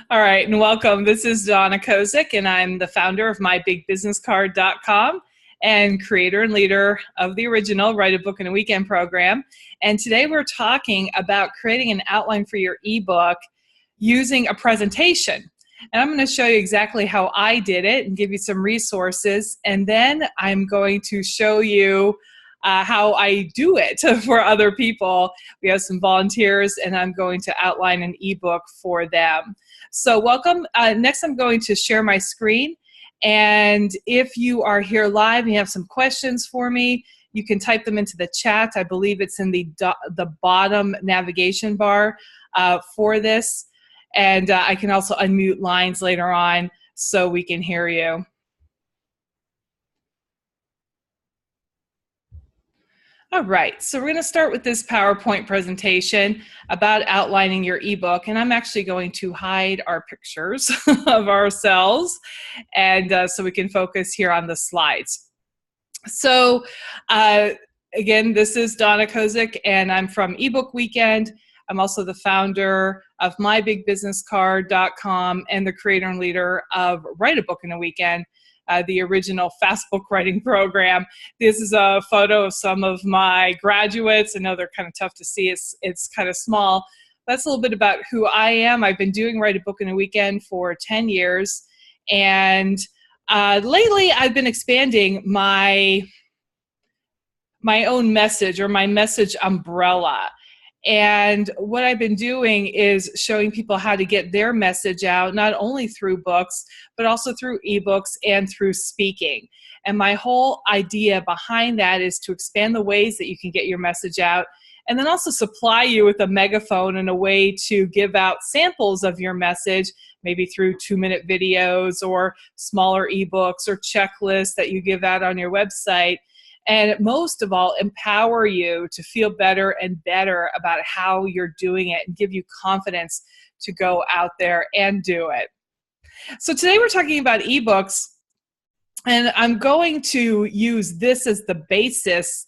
All right, and welcome. This is Donna Kozik, and I'm the founder of MyBigBusinessCard.com and creator and leader of the original Write a Book in a Weekend program. And today we're talking about creating an outline for your ebook using a presentation. And I'm going to show you exactly how I did it and give you some resources. And then I'm going to show you how I do it for other people. We have some volunteers, and I'm going to outline an ebook for them. So welcome. Next, I'm going to share my screen. And if you are here live and you have some questions for me, you can type them into the chat. I believe it's in the bottom navigation bar for this. And I can also unmute lines later on so we can hear you. All right, so we're going to start with this PowerPoint presentation about outlining your ebook, and I'm actually going to hide our pictures of ourselves, and so we can focus here on the slides. So again, this is Donna Kozik, and I'm from eBook Weekend. I'm also the founder of MyBigBusinessCard.com and the creator and leader of Write a Book in a Weekend, the original fast book writing program. This is a photo of some of my graduates. I know they're kind of tough to see. It's kind of small. That's a little bit about who I am. I've been doing Write a Book in a Weekend for 10 years. And lately I've been expanding my own message, or my message umbrella. And what I've been doing is showing people how to get their message out, not only through books, but also through ebooks and through speaking. And my whole idea behind that is to expand the ways that you can get your message out, and then also supply you with a megaphone and a way to give out samples of your message, maybe through 2-minute videos or smaller ebooks or checklists that you give out on your website. And most of all, empower you to feel better and better about how you're doing it, and give you confidence to go out there and do it. So today we're talking about ebooks, and I'm going to use this as the basis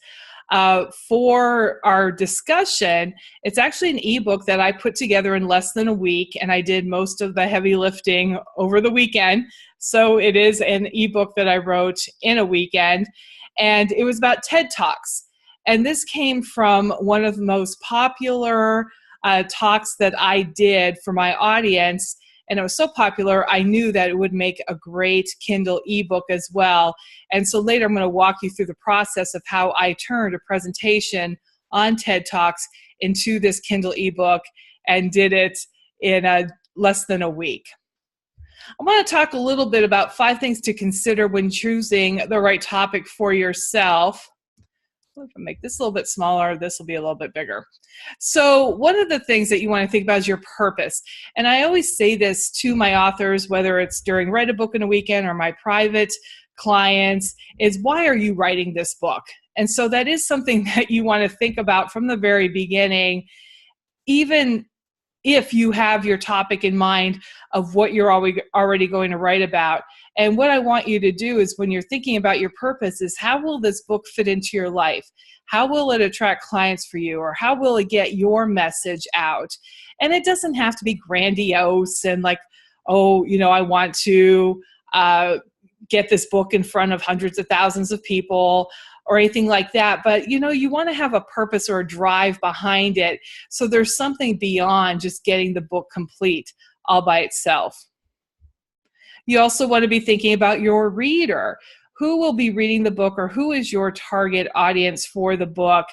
for our discussion. It's actually an ebook that I put together in less than a week, and I did most of the heavy lifting over the weekend. So it is an ebook that I wrote in a weekend. And it was about TED Talks. And this came from one of the most popular talks that I did for my audience. And it was so popular, I knew that it would make a great Kindle ebook as well. And so later I'm going to walk you through the process of how I turned a presentation on TED Talks into this Kindle ebook and did it in less than a week. I want to talk a little bit about 5 things to consider when choosing the right topic for yourself. If I make this a little bit smaller, this will be a little bit bigger. So one of the things that you want to think about is your purpose. And I always say this to my authors, whether it's during Write a Book in a Weekend or my private clients, is why are you writing this book? And so that is something that you want to think about from the very beginning, even if you have your topic in mind of what you're already going to write about. And what I want you to do is, when you're thinking about your purpose, is how will this book fit into your life? How will it attract clients for you? Or how will it get your message out? And it doesn't have to be grandiose and like, oh, you know, I want to get this book in front of hundreds of thousands of people, or anything like that. But you know, you want to have a purpose or a drive behind it, so there's something beyond just getting the book complete all by itself. You also want to be thinking about your reader. Who will be reading the book, or who is your target audience for the book?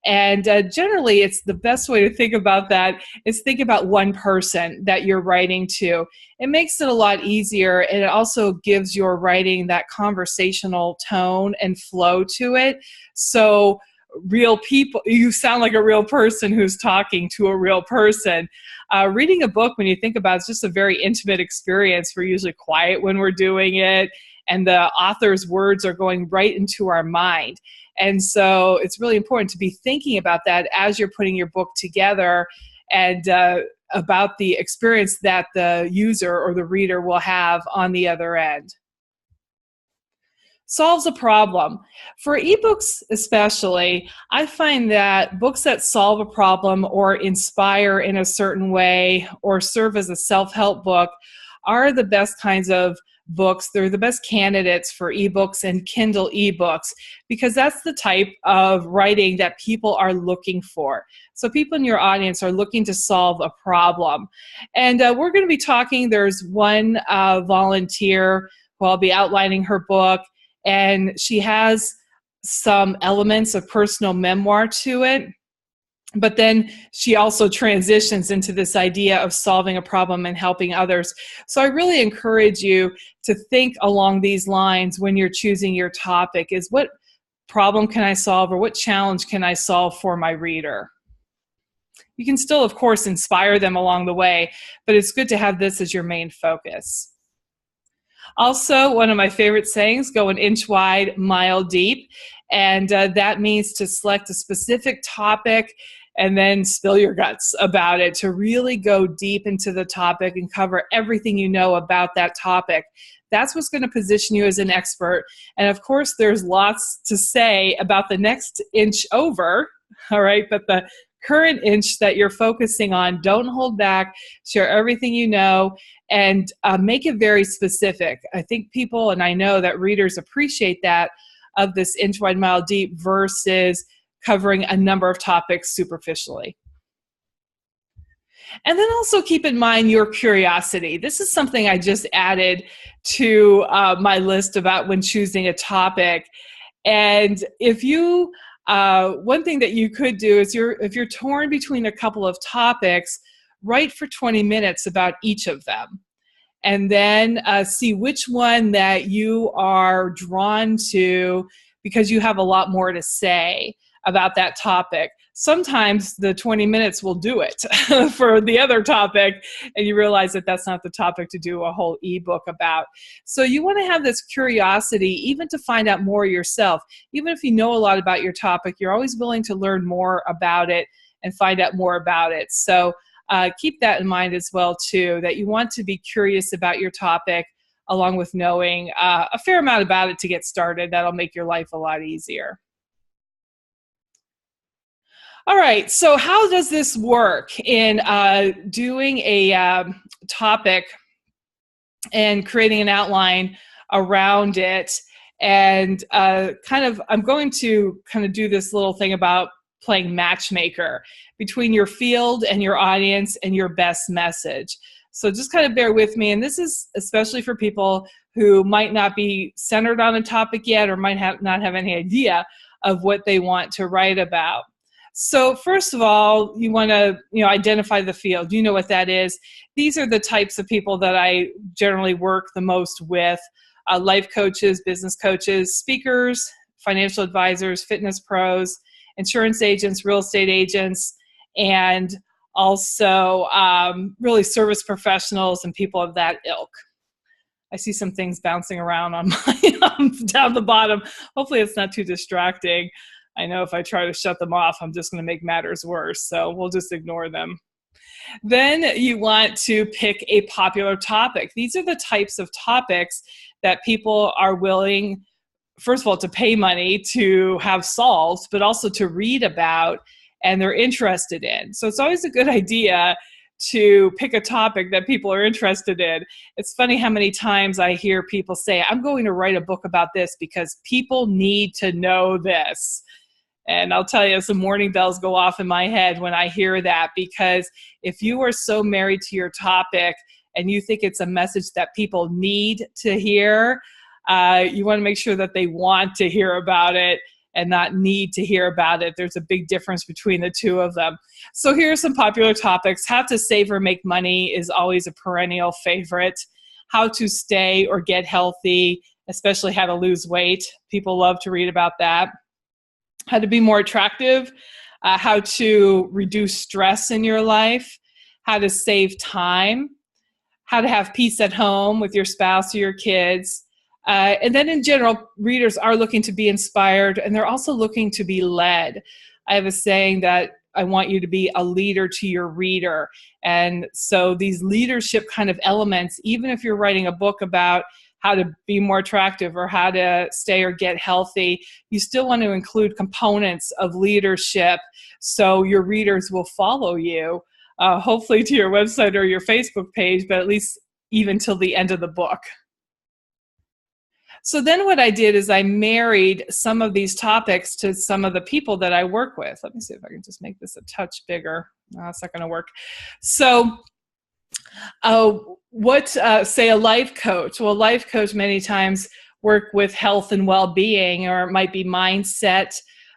And generally, it's the best way to think about that is think about one person that you're writing to. It makes it a lot easier, and it also gives your writing that conversational tone and flow to it. So real people, you sound like a real person who's talking to a real person. Reading a book, when you think about it, is just a very intimate experience. We're usually quiet when we're doing it, and the author's words are going right into our mind. And so it's really important to be thinking about that as you're putting your book together, and about the experience that the user or the reader will have on the other end. solves a problem. For ebooks especially, I find that books that solve a problem or inspire in a certain way or serve as a self-help book are the best kinds of books. They're the best candidates for ebooks and Kindle ebooks because that's the type of writing that people are looking for. So people in your audience are looking to solve a problem. And we're going to be talking, there's one volunteer who I'll be outlining her book, and she has some elements of personal memoir to it. But then she also transitions into this idea of solving a problem and helping others. So I really encourage you to think along these lines when you're choosing your topic, is what problem can I solve or what challenge can I solve for my reader? You can still, of course, inspire them along the way, but it's good to have this as your main focus. Also, one of my favorite sayings, go an inch wide, mile deep. And that means to select a specific topic and then spill your guts about it, to really go deep into the topic and cover everything you know about that topic. That's what's going to position you as an expert. And of course, there's lots to say about the next inch over, all right? But the current inch that you're focusing on, don't hold back, share everything you know, and make it very specific. I think people, and I know that readers appreciate that, of this inch wide, mile deep versus covering a number of topics superficially. And then also keep in mind your curiosity. This is something I just added to my list about when choosing a topic. And if you, one thing that you could do is if you're torn between a couple of topics, write for 20 minutes about each of them. And then see which one that you are drawn to because you have a lot more to say about that topic. Sometimes the 20 minutes will do it for the other topic, and you realize that that's not the topic to do a whole ebook about. So you want to have this curiosity even to find out more yourself. Even if you know a lot about your topic, you're always willing to learn more about it and find out more about it. So keep that in mind as well, too, that you want to be curious about your topic along with knowing a fair amount about it to get started. That'll make your life a lot easier. All right, so how does this work in doing a topic and creating an outline around it? And I'm going to kind of do this little thing about playing matchmaker between your field and your audience and your best message. So just kind of bear with me. And this is especially for people who might not be centered on a topic yet or might not have any idea of what they want to write about. So first of all, you want to identify the field. You know what that is. These are the types of people that I generally work the most with. Life coaches, business coaches, speakers, financial advisors, fitness pros, insurance agents, real estate agents, and also really service professionals and people of that ilk. I see some things bouncing around on my down the bottom. Hopefully it's not too distracting. I know if I try to shut them off, I'm just going to make matters worse. So we'll just ignore them. Then you want to pick a popular topic. These are the types of topics that people are willing, first of all, to pay money to have solved, but also to read about and they're interested in. So it's always a good idea to pick a topic that people are interested in. It's funny how many times I hear people say, I'm going to write a book about this because people need to know this. And I'll tell you, some warning bells go off in my head when I hear that, because if you are so married to your topic and you think it's a message that people need to hear, you want to make sure that they want to hear about it and not need to hear about it. There's a big difference between the two of them. So here are some popular topics. How to save or make money is always a perennial favorite. How to stay or get healthy, especially how to lose weight. People love to read about that. How to be more attractive, how to reduce stress in your life, how to save time, how to have peace at home with your spouse or your kids. And then in general, readers are looking to be inspired and they're also looking to be led. I have a saying that I want you to be a leader to your reader. And so these leadership kind of elements, even if you're writing a book about how to be more attractive or how to stay or get healthy, you still want to include components of leadership so your readers will follow you, hopefully to your website or your Facebook page, but at least even till the end of the book. So then what I did is I married some of these topics to some of the people that I work with. Let me see if I can just make this a touch bigger. No, it's not going to work. So say a life coach. Well, a life coach many times work with health and well-being, or it might be mindset,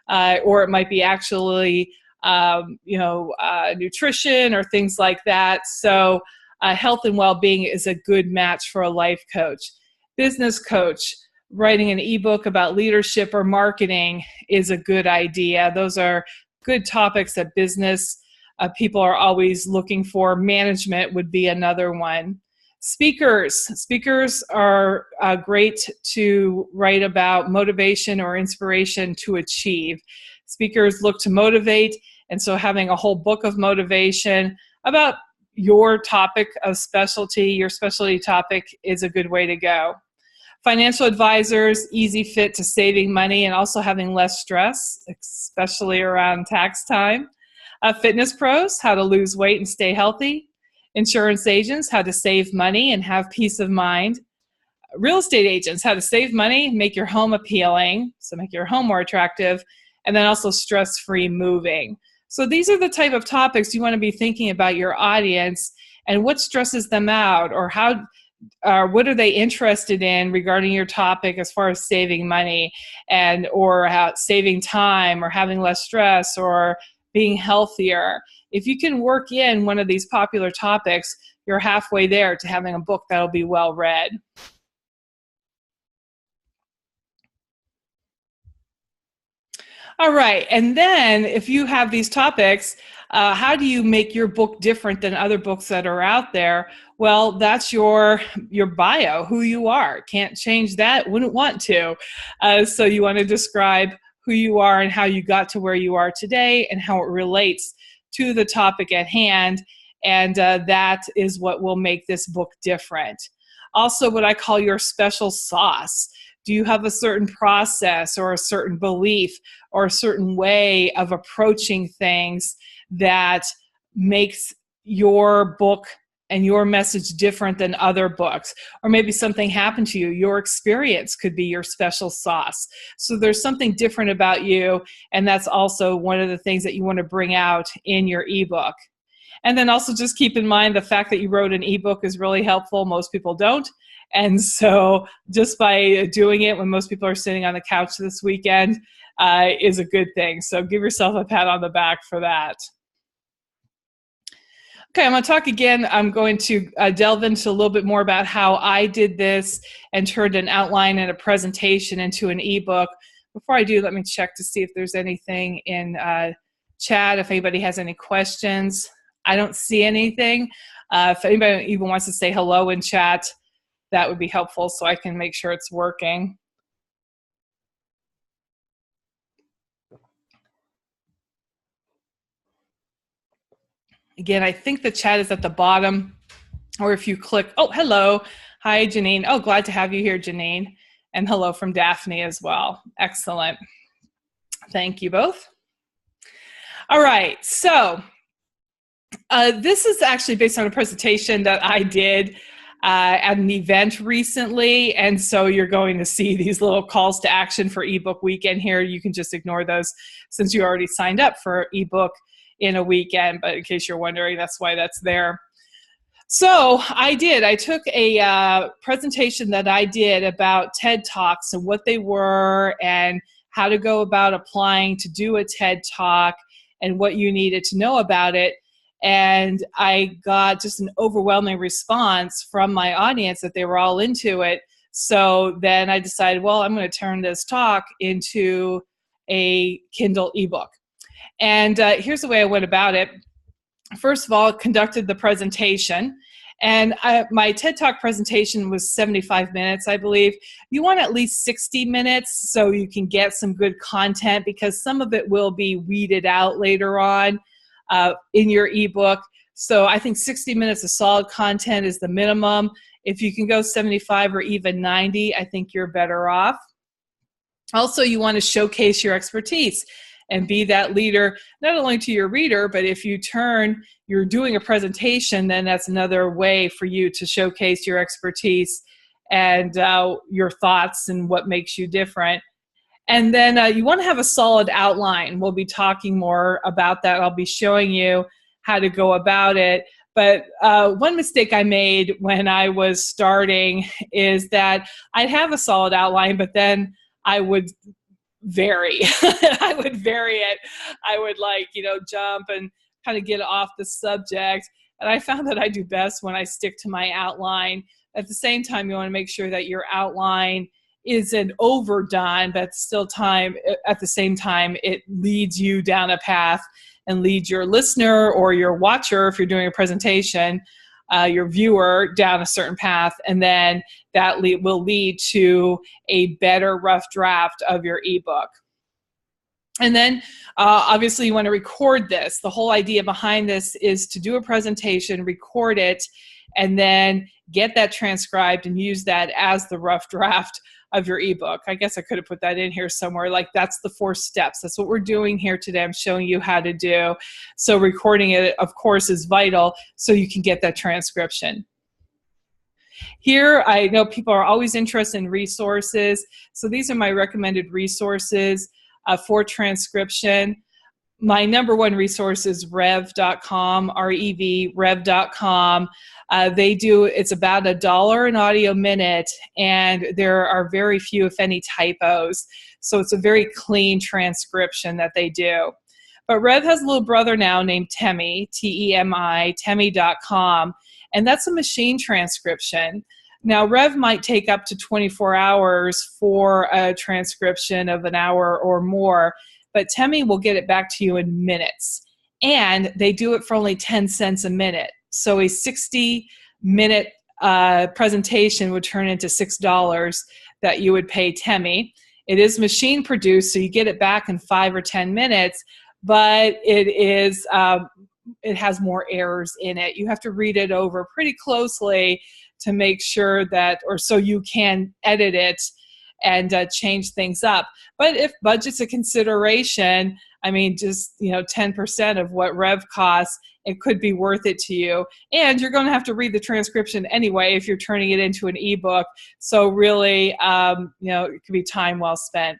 or it might be actually, nutrition or things like that. So health and well-being is a good match for a life coach. Business coach, writing an ebook about leadership or marketing is a good idea. Those are good topics that business people are always looking for. Management would be another one. Speakers are great to write about motivation or inspiration to achieve. Speakers look to motivate, and so having a whole book of motivation about your topic of specialty, your specialty topic, is a good way to go. Financial advisors, easy fit to saving money and also having less stress, especially around tax time. Fitness pros, how to lose weight and stay healthy. Insurance agents, how to save money and have peace of mind. Real estate agents, how to save money, make your home appealing, so make your home more attractive, and then also stress-free moving. So these are the type of topics you want to be thinking about your audience and what stresses them out, or what are they interested in regarding your topic as far as saving money, or saving time, or having less stress, or being healthier. If you can work in one of these popular topics, you're halfway there to having a book that'll be well read. All right, and then if you have these topics, how do you make your book different than other books that are out there? Well, that's your bio, who you are. Can't change that, wouldn't want to. So you want to describe who you are and how you got to where you are today and how it relates to the topic at hand. And that is what will make this book different. Also, what I call your special sauce. Do you have a certain process or a certain belief or a certain way of approaching things that makes your book and your message different than other books? Or maybe something happened to you. Your experience could be your special sauce. So there's something different about you, and that's also one of the things that you want to bring out in your ebook. And then also just keep in mind the fact that you wrote an ebook is really helpful. Most people don't. And so just by doing it when most people are sitting on the couch this weekend is a good thing. So give yourself a pat on the back for that. Okay, I'm going to talk again. I'm going to delve into a little bit more about how I did this and turned an outline and a presentation into an ebook. Before I do, let me check to see if there's anything in chat, if anybody has any questions. I don't see anything. If anybody even wants to say hello in chat, that would be helpful so I can make sure it's working. Again, I think the chat is at the bottom, or if you click, oh, hello. Hi, Janine. Oh, glad to have you here, Janine. And hello from Daphne as well. Excellent. Thank you both. All right, so this is actually based on a presentation that I did at an event recently, and so you're going to see these little calls to action for ebook weekend here. You can just ignore those since you already signed up for ebook in a weekend, but in case you're wondering, that's why that's there. So I took a presentation that I did about TED Talks and what they were and how to go about applying to do a TED Talk and what you needed to know about it. And I got just an overwhelming response from my audience that they were all into it. So then I decided, well, I'm going to turn this talk into a Kindle ebook. And here's the way I went about it. First of all, I conducted the presentation. And my TED Talk presentation was 75 minutes, I believe. You want at least 60 minutes so you can get some good content, because some of it will be weeded out later on in your ebook. So I think 60 minutes of solid content is the minimum. If you can go 75 or even 90, I think you're better off. Also, you want to showcase your expertise and be that leader, not only to your reader, but if you're doing a presentation, then that's another way for you to showcase your expertise and your thoughts and what makes you different. And then you want to have a solid outline. We'll be talking more about that. I'll be showing you how to go about it. But one mistake I made when I was starting is that I'd have a solid outline, but then I would vary. I would vary it. I would jump and kind of get off the subject. And I found that I do best when I stick to my outline. At the same time, you want to make sure that your outline isn't overdone, but still at the same time, it leads you down a path and leads your listener or your watcher, if you're doing a presentation, your viewer down a certain path, and then that will lead to a better rough draft of your ebook. And then obviously you want to record this. The whole idea behind this is to do a presentation, record it, and then get that transcribed and use that as the rough draft of your ebook. I guess I could have put that in here somewhere. Like, that's the 4 steps. That's what we're doing here today. I'm showing you how to do. So recording it, of course, is vital so you can get that transcription. Here, I know people are always interested in resources. So these are my recommended resources for transcription. My #1 resource is rev.com, R-E-V, rev.com. It's about $1 an audio minute, and there are very few, if any, typos. So it's a very clean transcription that they do. But Rev has a little brother now named Temi, T-E-M-I, Temi.com, and that's a machine transcription. Now, Rev might take up to 24 hours for a transcription of an hour or more, but Temi will get it back to you in minutes. And they do it for only 10 cents a minute. So a 60-minute presentation would turn into $6 that you would pay Temi. It is machine produced, so you get it back in 5 or 10 minutes, but it has more errors in it. You have to read it over pretty closely to make sure that, or so you can edit it and change things up. But if budget's a consideration, I mean, just 10% of what Rev costs, it could be worth it to you. And you're going to have to read the transcription anyway if you're turning it into an ebook. So really, it could be time well spent.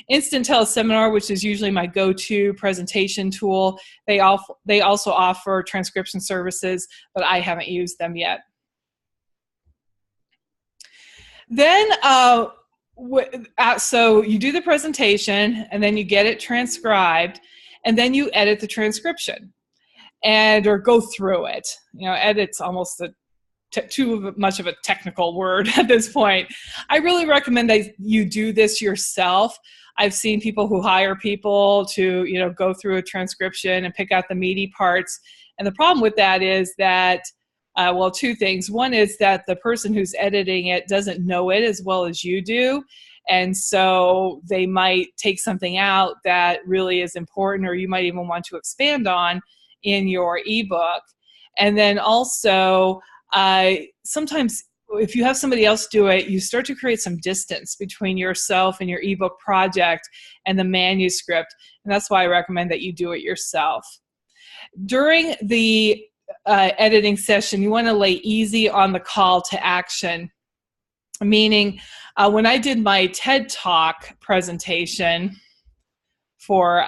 Instant Teleseminar, which is usually my go-to presentation tool, they also offer transcription services, but I haven't used them yet. Then, so you do the presentation, and then you get it transcribed, and then you edit the transcription, or go through it. Edit's almost too much of a technical word at this point. I really recommend that you do this yourself. I've seen people who hire people to, go through a transcription and pick out the meaty parts. And the problem with that is that, well, 2 things. One is that the person who's editing it doesn't know it as well as you do. And so they might take something out that really is important, or you might even want to expand on in your ebook. And then also, sometimes if you have somebody else do it, you start to create some distance between yourself and your ebook project and the manuscript. And that's why I recommend that you do it yourself. During the editing session, you want to lay easy on the call to action. Meaning, when I did my TED Talk presentation for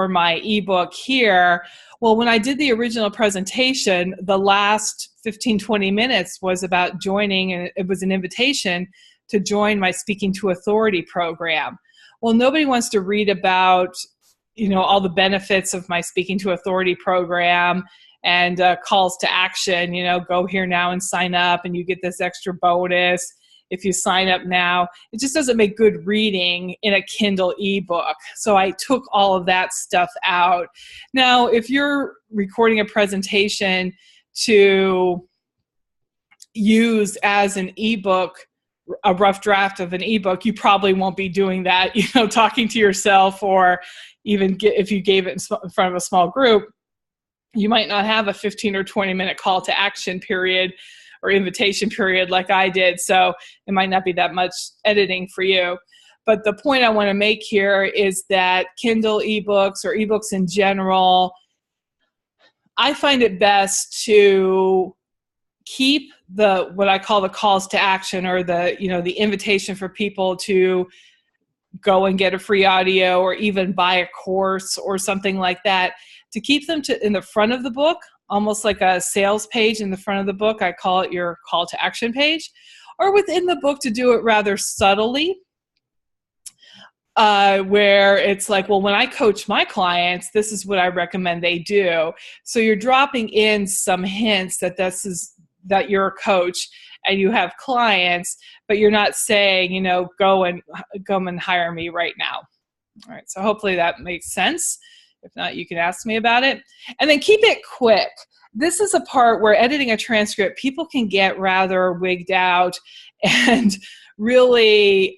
my ebook here, well, when I did the original presentation, the last 15-20 minutes was about joining, and it was an invitation to join my Speaking to Authority program. Well, nobody wants to read about, all the benefits of my Speaking to Authority program and calls to action, go here now and sign up, and you get this extra bonus if you sign up now. It just doesn't make good reading in a Kindle ebook. So I took all of that stuff out. Now, if you're recording a presentation to use as an ebook, a rough draft of an ebook, you probably won't be doing that, talking to yourself, or even if you gave it in front of a small group. You might not have a 15 or 20-minute call to action period or invitation period like I did, so it might not be that much editing for you. But the point I want to make here is that Kindle ebooks or ebooks in general, I find it best to keep the what I call the calls to action, or the the invitation for people to go and get a free audio or even buy a course or something like that, to keep them in the front of the book, almost like a sales page in the front of the book. I call it your call to action page, or within the book to do it rather subtly, where it's like, well, when I coach my clients, this is what I recommend they do. So you're dropping in some hints that that you're a coach and you have clients, but you're not saying, go and hire me right now. All right, so hopefully that makes sense. If not, you can ask me about it. And then keep it quick. This is a part where editing a transcript, people can get rather wigged out and really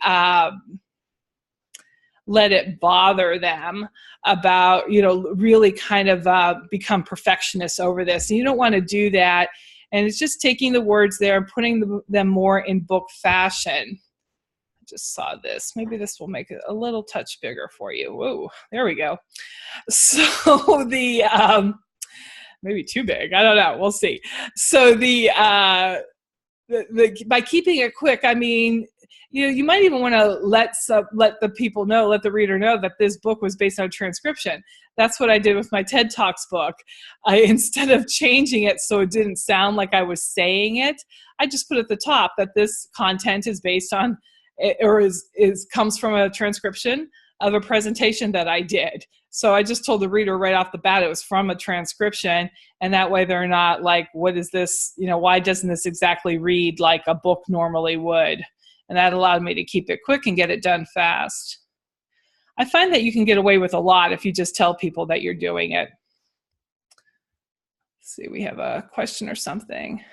let it bother them about, really kind of become perfectionists over this. And you don't want to do that. And it's just taking the words there and putting them more in book fashion. I just saw this. Maybe this will make it a little touch bigger for you. Whoa, there we go. So maybe too big. I don't know. We'll see. So by keeping it quick, I mean, you might even want to let the reader know that this book was based on a transcription. That's what I did with my TED Talks book. Instead of changing it so it didn't sound like I was saying it, I just put at the top that this content is based on, or comes from a transcription of a presentation that I did. So I just told the reader right off the bat it was from a transcription, and that way they're not like, what is this? Why doesn't this exactly read like a book normally would? And that allowed me to keep it quick and get it done fast. I find that you can get away with a lot if you just tell people that you're doing it. Let's see, we have a question or something.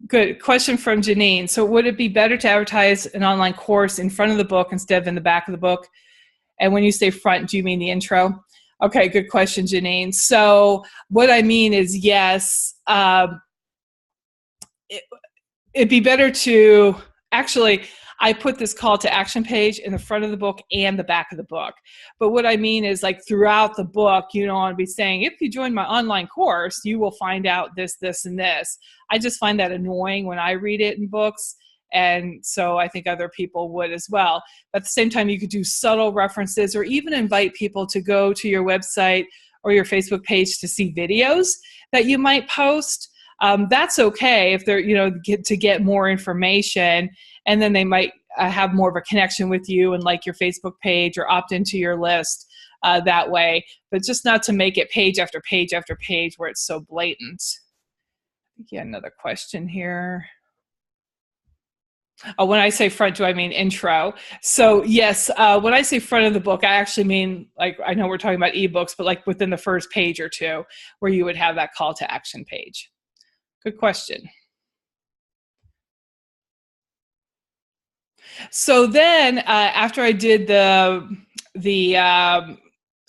Good question from Janine. So would it be better to advertise an online course in front of the book instead of in the back of the book? And when you say front, do you mean the intro? Okay, good question, Janine. So what I mean is, yes, it'd be better to, actually, I put this call to action page in the front of the book and the back of the book. But what I mean is, like, throughout the book, I'll be saying, if you join my online course, you will find out this, this, and this. I just find that annoying when I read it in books. And so I think other people would as well. But at the same time, you could do subtle references, or even invite people to go to your website or your Facebook page to see videos that you might post. That's okay if they're, to get more information, and then they might have more of a connection with you and like your Facebook page or opt into your list that way, but just not to make it page after page after page where it's so blatant. I think you had another question here. Oh, when I say front, do I mean intro? So yes, when I say front of the book, I actually mean, like, I know we're talking about ebooks, but like within the first page or two where you would have that call to action page. Good question. So then after I did the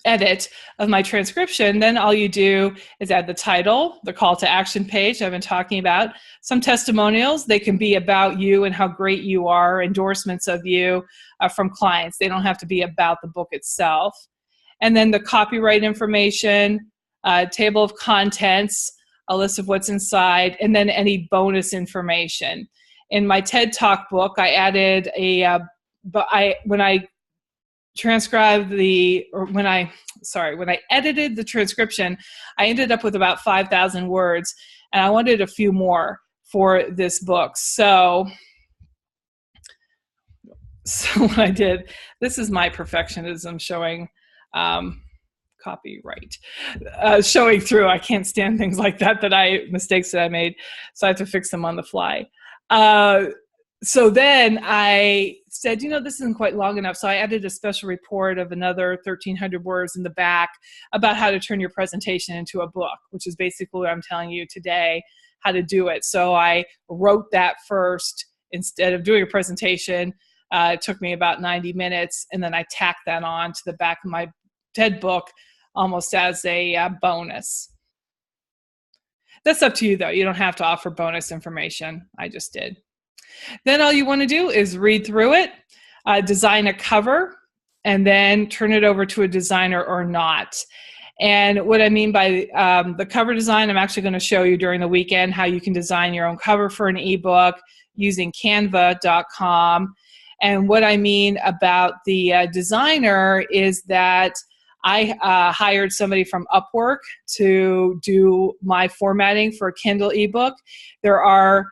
edit of my transcription, then all you do is add the title, the call to action page I've been talking about, some testimonials. They can be about you and how great you are, endorsements of you from clients. They don't have to be about the book itself. And then the copyright information, table of contents, a list of what's inside, and then any bonus information. In my TED Talk book, I added when I edited the transcription, I ended up with about 5,000 words, and I wanted a few more for this book. So what I did, this is my perfectionism showing, copyright showing through. I can't stand things like that mistakes that I made, so I have to fix them on the fly. So then I said, this isn't quite long enough. So I added a special report of another 1,300 words in the back about how to turn your presentation into a book, which is basically what I'm telling you today, how to do it. So I wrote that first instead of doing a presentation. It took me about 90 minutes, and then I tacked that on to the back of my TED book almost as a bonus. That's up to you though. You don't have to offer bonus information. I just did. Then all you want to do is read through it, design a cover, and then turn it over to a designer or not. And what I mean by the cover design, I'm actually going to show you during the weekend how you can design your own cover for an ebook using canva.com. And what I mean about the designer is that I hired somebody from Upwork to do my formatting for a Kindle ebook. There are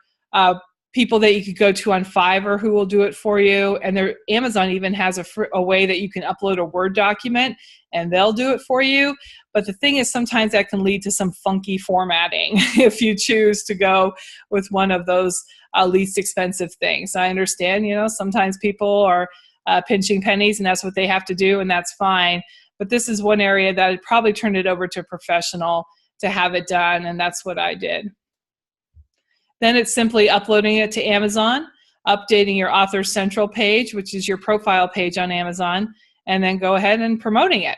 people that you could go to on Fiverr who will do it for you. And Amazon even has a way that you can upload a Word document and they'll do it for you. But the thing is, sometimes that can lead to some funky formatting if you choose to go with one of those least expensive things. I understand, sometimes people are pinching pennies and that's what they have to do, and that's fine. But this is one area that I'd probably turn it over to a professional to have it done, and that's what I did. Then it's simply uploading it to Amazon, updating your Author Central page, which is your profile page on Amazon, and then go ahead and promoting it.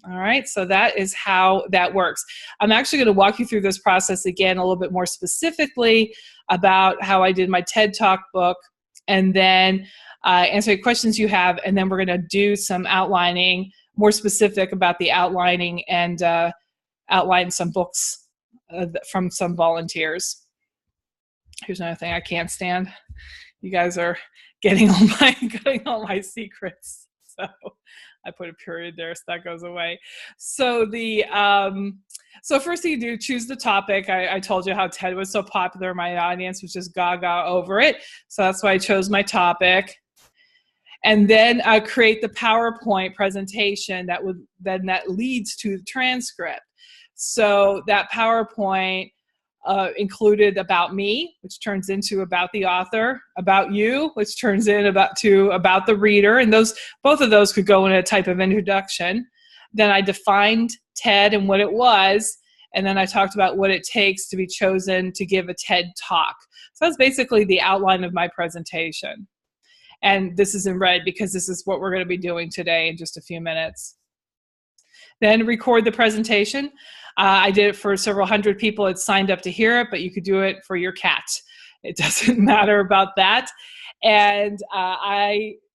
All right, so that is how that works. I'm actually going to walk you through this process again a little bit more specifically about how I did my TED Talk book, and then answer any questions you have, and then we're going to do some outlining, more specific about the outlining, and outline some books from some volunteers. Here's another thing I can't stand. You guys are getting all my secrets. So I put a period there so that goes away. So so first thing you do, choose the topic. I told you how TED was so popular. My audience was just gaga over it. So that's why I chose my topic. And then create the PowerPoint presentation that leads to the transcript. So that PowerPoint included about me, which turns into about the author, about you, which turns in about the reader, and both of those could go in a type of introduction. Then I defined TED and what it was, and then I talked about what it takes to be chosen to give a TED Talk. So that's basically the outline of my presentation. And this is in red because this is what we're going to be doing today in just a few minutes. Then record the presentation. I did it for several hundred people that signed up to hear it, but you could do it for your cat. It doesn't matter about that. And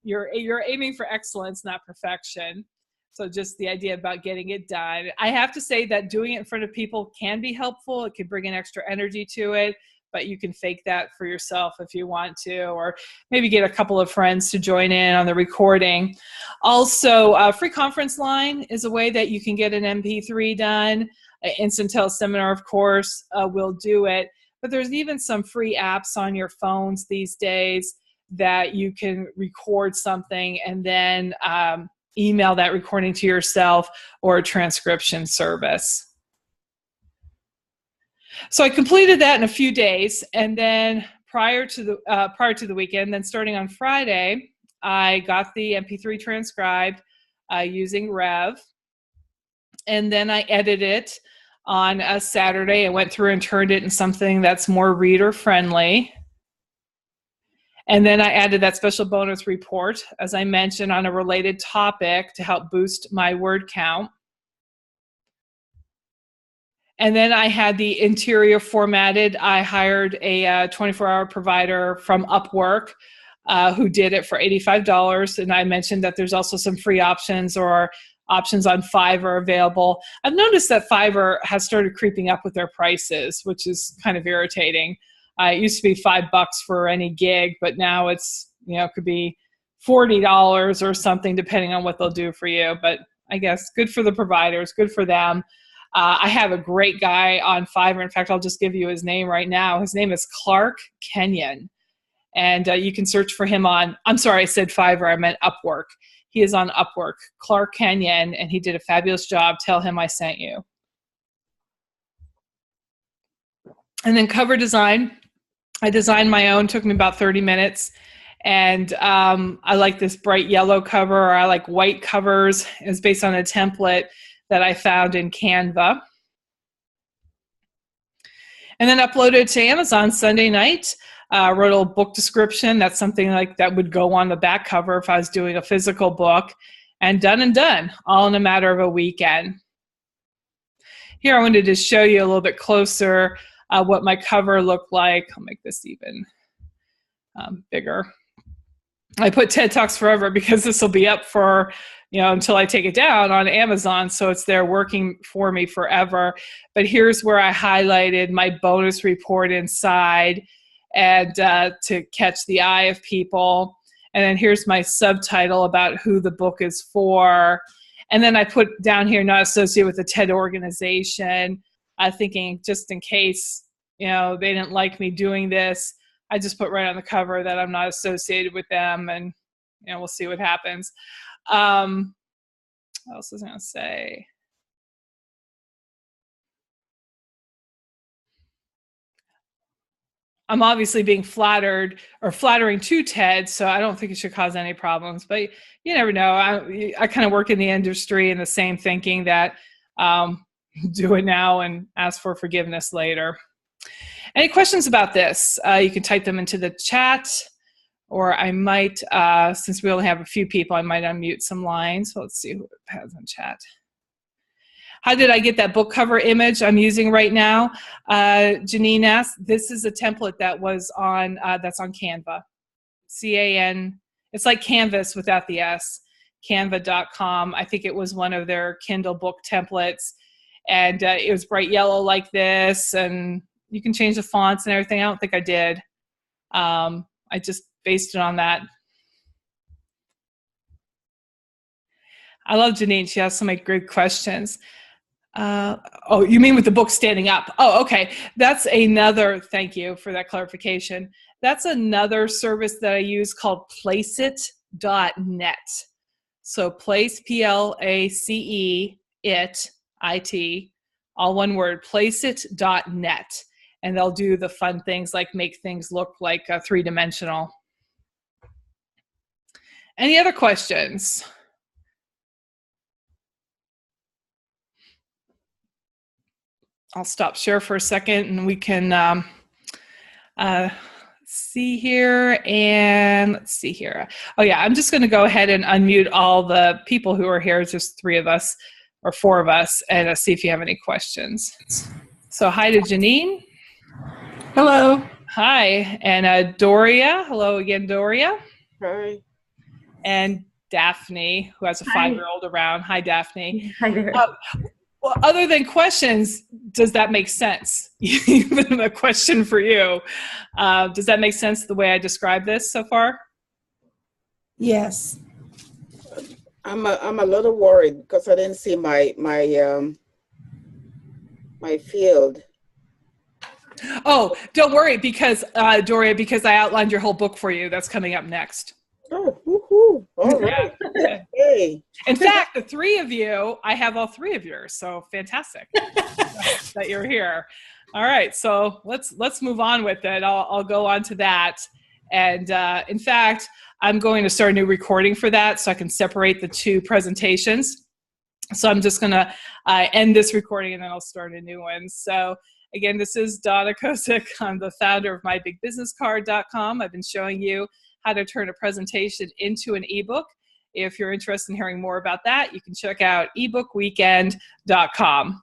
you're aiming for excellence, not perfection. So just the idea about getting it done. I have to say that doing it in front of people can be helpful. It can bring an extra energy to it, but you can fake that for yourself if you want to, or maybe get a couple of friends to join in on the recording. Also, a free conference line is a way that you can get an MP3 done. Instant Teleseminar, of course, will do it. But there's even some free apps on your phones these days that you can record something and then email that recording to yourself or a transcription service. So I completed that in a few days, and then prior to the weekend, then starting on Friday, I got the MP3 transcribed using Rev, and then I edited it on a Saturday. I went through and turned it in something that's more reader friendly. And then I added that special bonus report, as I mentioned, on a related topic to help boost my word count. And then I had the interior formatted. I hired a 24-hour provider from Upwork who did it for $85. And I mentioned that there's also some free options or options on Fiverr available. I've noticed that Fiverr has started creeping up with their prices, which is kind of irritating. It used to be $5 for any gig, but now it's, it could be $40 or something depending on what they'll do for you. But I guess good for the providers, good for them. I have a great guy on Fiverr. In fact, I'll just give you his name right now. His name is Clark Kenyon. And you can search for him on, I'm sorry, I said Fiverr, I meant Upwork. He is on Upwork, Clark Kenyon, and he did a fabulous job. Tell him I sent you. And then cover design. I designed my own, took me about 30 minutes. And I like this bright yellow cover, or I like white covers. It's based on a template that I found in Canva. And then uploaded it to Amazon Sunday night. Wrote a little book description. That's something like that would go on the back cover if I was doing a physical book. And done, all in a matter of a weekend. here I wanted to show you a little bit closer what my cover looked like. I'll make this even bigger. I put TED Talks Forever because this will be up for, until I take it down on Amazon. So it's there working for me forever. But here's where I highlighted my bonus report inside and to catch the eye of people. And then here's my subtitle about who the book is for. And then I put down here, not associated with the TED organization, thinking just in case, they didn't like me doing this, I just put right on the cover that I'm not associated with them, and we'll see what happens. What else was I going to say? I'm obviously being flattered or flattering to TED, so I don't think it should cause any problems. But you never know. I kind of work in the industry in the same thinking that do it now and ask for forgiveness later. Any questions about this? You can type them into the chat, or I might, since we only have a few people, I might unmute some lines. So let's see who has in chat. How did I get that book cover image I'm using right now? Janine asked, this is a template that was on, that's on Canva. C-A-N, it's like Canvas without the S, canva.com. I think it was one of their Kindle book templates. And it was bright yellow like this, and you can change the fonts and everything. I don't think I did. I just based it on that. I love Janine. She has so many great questions. Oh, you mean with the book standing up? Oh, okay. That's another, thank you for that clarification. That's another service that I use called Placeit.net. So Place, P-L-A-C-E, it, all one word, Placeit.net. And they'll do the fun things like make things look like three-dimensional. Any other questions? I'll stop share for a second and we can see here. And let's see here. Oh yeah, I'm just going to go ahead and unmute all the people who are here. It's just 3 of us or 4 of us, and see if you have any questions. So hi to Janine. Hello. Hi. And Doria. Hello again, Doria. Hi. And Daphne, who has a 5-year-old around. Hi, Daphne. Hi there. Well, other than questions, does that make sense? Even a question for you. Does that make sense the way I described this so far? Yes. I'm a little worried because I didn't see my field. Oh, don't worry, because Doria, because I outlined your whole book for you. That's coming up next. Oh, woohoo! All right. Yeah. Hey. In fact, the 3 of you, I have all 3 of yours. So fantastic that you're here. All right, so let's move on with it. I'll go on to that. And in fact, I'm going to start a new recording for that so I can separate the 2 presentations. So I'm just going to end this recording and then I'll start a new one. So again, this is Donna Kosick. I'm the founder of MyBigBusinessCard.com. I've been showing you how to turn a presentation into an ebook. If you're interested in hearing more about that, you can check out ebookweekend.com.